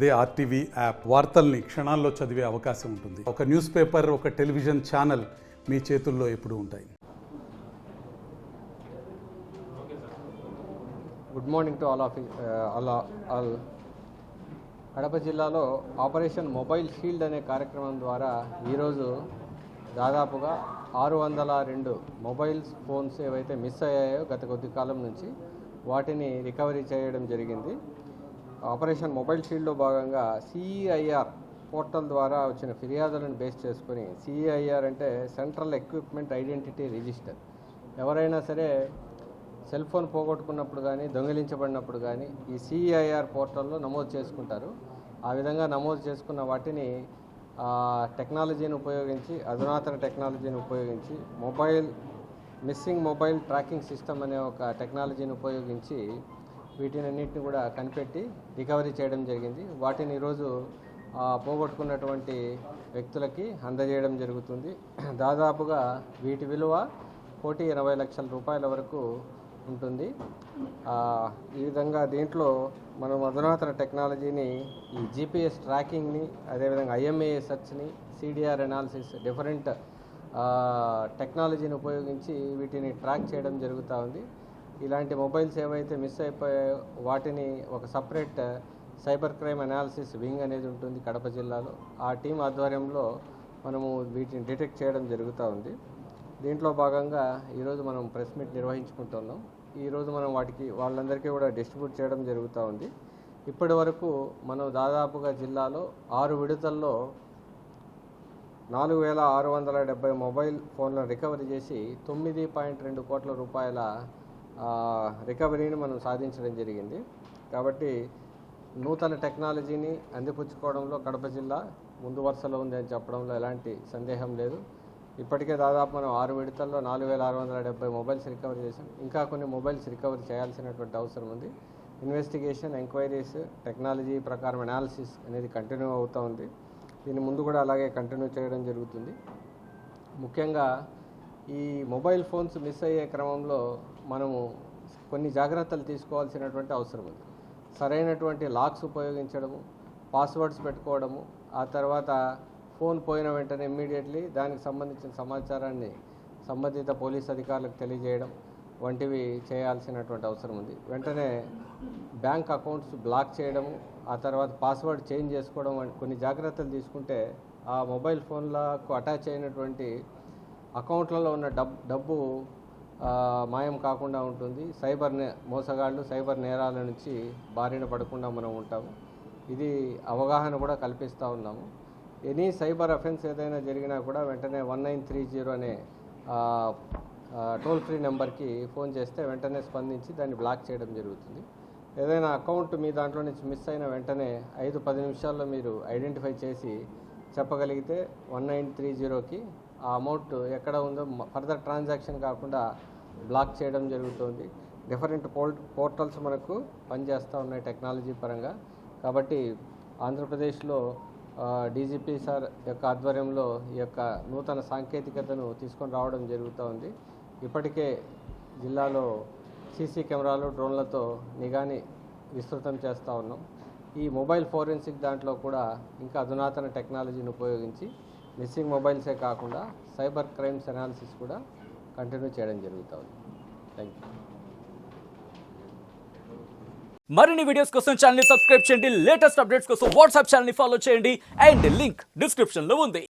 అదే RTV app వార్తల్ని క్షణాల్లో చదివే అవకాశం ఉంటుంది. ఒక న్యూస్ పేపర్, ఒక టెలివిజన్ ఛానల్ మీ చేతుల్లో ఎప్పుడూ ఉంటాయి. Good morning to all. Kadapa జిల్లాలో ఆపరేషన్ మొబైల్ షీల్డ్ అనే కార్యక్రమం ద్వారా ఈరోజు దాదాపుగా 602 మొబైల్ ఫోన్స్ ఏవైతే మిస్ అయ్యాయో గత కొద్ది కాలం నుంచి వాటిని రికవరీ చేయడం జరిగింది. ఆపరేషన్ మొబైల్ షీల్డ్లో భాగంగా సిఈఐఆర్ పోర్టల్ ద్వారా వచ్చిన ఫిర్యాదులను బేస్ చేసుకొని, సిఈఐఆర్ అంటే సెంట్రల్ ఎక్విప్మెంట్ ఐడెంటిటీ రిజిస్టర్, ఎవరైనా సరే సెల్ ఫోన్ పోగొట్టుకున్నప్పుడు కానీ దొంగిలించబడినప్పుడు కానీ ఈ సిఈఐఆర్ పోర్టల్లో నమోదు చేసుకుంటారు. ఆ విధంగా నమోదు చేసుకున్న వాటిని టెక్నాలజీని ఉపయోగించి, అధునాతన టెక్నాలజీని ఉపయోగించి మిస్సింగ్ మొబైల్ ట్రాకింగ్ సిస్టమ్ అనే ఒక టెక్నాలజీని ఉపయోగించి వీటినన్నింటిని కూడా కనిపెట్టి రికవరీ చేయడం జరిగింది. వాటిని ఈరోజు పోగొట్టుకున్నటువంటి వ్యక్తులకి అందజేయడం జరుగుతుంది. దాదాపుగా వీటి విలువ 1,80,00,000 రూపాయల వరకు ఉంటుంది. ఈ విధంగా దీంట్లో మనం అధునాతన టెక్నాలజీని, ఈ జీపీఎస్ ట్రాకింగ్ని, అదేవిధంగా ఐఎంఏ సెర్చ్ని, సిడిఆర్ అనాలిసిస్, డిఫరెంట్ టెక్నాలజీని ఉపయోగించి వీటిని ట్రాక్ చేయడం జరుగుతూ ఉంది. ఇలాంటి మొబైల్స్ ఏవైతే మిస్ అయిపోయాయో వాటిని ఒక separate cyber crime analysis wing అనేది ఉంటుంది కడప జిల్లాలో. ఆ టీం ఆధ్వర్యంలో మనము వీటిని డిటెక్ట్ చేయడం జరుగుతూ ఉంది. దీంట్లో భాగంగా ఈరోజు మనం ప్రెస్ మీట్ నిర్వహించుకుంటున్నాం. ఈరోజు మనం వాళ్ళందరికీ కూడా డిస్ట్రిబ్యూట్ చేయడం జరుగుతూ ఉంది. ఇప్పటి వరకు మనం దాదాపుగా జిల్లాలో 6 విడతల్లో 4,670 మొబైల్ ఫోన్లను రికవరీ చేసి 9.2 కోట్ల రూపాయల రికవరీని మనం సాధించడం జరిగింది. కాబట్టి నూతన టెక్నాలజీని అందిపుచ్చుకోవడంలో కడప జిల్లా ముందు వరుసలో ఉంది అని చెప్పడంలో ఎలాంటి సందేహం లేదు. ఇప్పటికే దాదాపు మనం 6 విడతల్లో 4,670 మొబైల్స్ రికవరీ చేసాం. ఇంకా కొన్ని మొబైల్స్ రికవరీ చేయాల్సినటువంటి అవసరం ఉంది. ఇన్వెస్టిగేషన్, ఎంక్వైరీస్, టెక్నాలజీ ప్రకారం అనాలిసిస్ అనేది కంటిన్యూ అవుతూ ఉంది. దీని ముందు కూడా అలాగే కంటిన్యూ చేయడం జరుగుతుంది. ముఖ్యంగా ఈ మొబైల్ ఫోన్స్ మిస్ అయ్యే క్రమంలో మనము కొన్ని జాగ్రత్తలు తీసుకోవాల్సినటువంటి అవసరం ఉంది. సరైనటువంటి లాక్స్ ఉపయోగించడము, పాస్వర్డ్స్ పెట్టుకోవడము, ఆ తర్వాత ఫోన్ పోయిన వెంటనే ఇమ్మీడియట్లీ దానికి సంబంధించిన సమాచారాన్ని సంబంధిత పోలీస్ అధికారులకు తెలియజేయడం వంటివి చేయాల్సినటువంటి అవసరం ఉంది. వెంటనే బ్యాంక్ అకౌంట్స్ బ్లాక్ చేయడము, ఆ తర్వాత పాస్వర్డ్ చేంజ్ చేసుకోవడం వంటి కొన్ని జాగ్రత్తలు తీసుకుంటే ఆ మొబైల్ ఫోన్లకు అటాచ్ అయినటువంటి అకౌంట్లలో ఉన్న డబ్బు మాయం కాకుండా ఉంటుంది. మోసగాళ్ళు సైబర్ నేరాల నుంచి బారిన పడకుండా మనం ఉంటాము. ఇది అవగాహన కూడా కల్పిస్తూ ఉన్నాము. ఎనీ సైబర్ అఫెన్స్ ఏదైనా జరిగినా కూడా వెంటనే 1930 అనే టోల్ ఫ్రీ నెంబర్కి ఫోన్ చేస్తే వెంటనే స్పందించి దాన్ని బ్లాక్ చేయడం జరుగుతుంది. ఏదైనా అకౌంట్ మీ దాంట్లో నుంచి మిస్ అయిన వెంటనే 5-10 నిమిషాల్లో మీరు ఐడెంటిఫై చేసి చెప్పగలిగితే 1930కి ఆ అమౌంట్ ఎక్కడ ఉందో ఫర్దర్ ట్రాన్సాక్షన్ కాకుండా బ్లాక్ చేయడం జరుగుతుంది. డిఫరెంట్ పోర్టల్స్ మనకు పనిచేస్తూ ఉన్నాయి టెక్నాలజీ పరంగా. కాబట్టి ఆంధ్రప్రదేశ్లో డీజీపీ సార్ యొక్క ఆధ్వర్యంలో ఈ యొక్క నూతన సాంకేతికతను తీసుకొని రావడం జరుగుతూ ఉంది. ఇప్పటికే జిల్లాలో సీసీ కెమెరాలు, డ్రోన్లతో నిఘాని విస్తృతం చేస్తూ ఉన్నాం. ఈ మొబైల్ ఫోరెన్సిక్ దాంట్లో కూడా ఇంకా అధునాతన టెక్నాలజీని ఉపయోగించి మిస్సింగ్ మొబైల్సే కాకుండా సైబర్ క్రైమ్స్ అనాలిసిస్ కూడా కంటిన్యూ చేయడం జరుగుతుంది. Thank you. మరిన్ని వీడియోస్ కోసం ఛానల్ ని సబ్స్క్రైబ్ చేయండి. లేటెస్ట్ అప్డేట్స్ కోసం వాట్సాప్ ఛానల్ ని ఫాలో చేయండి. అండ్ లింక్ డిస్క్రిప్షన్ లో ఉంది.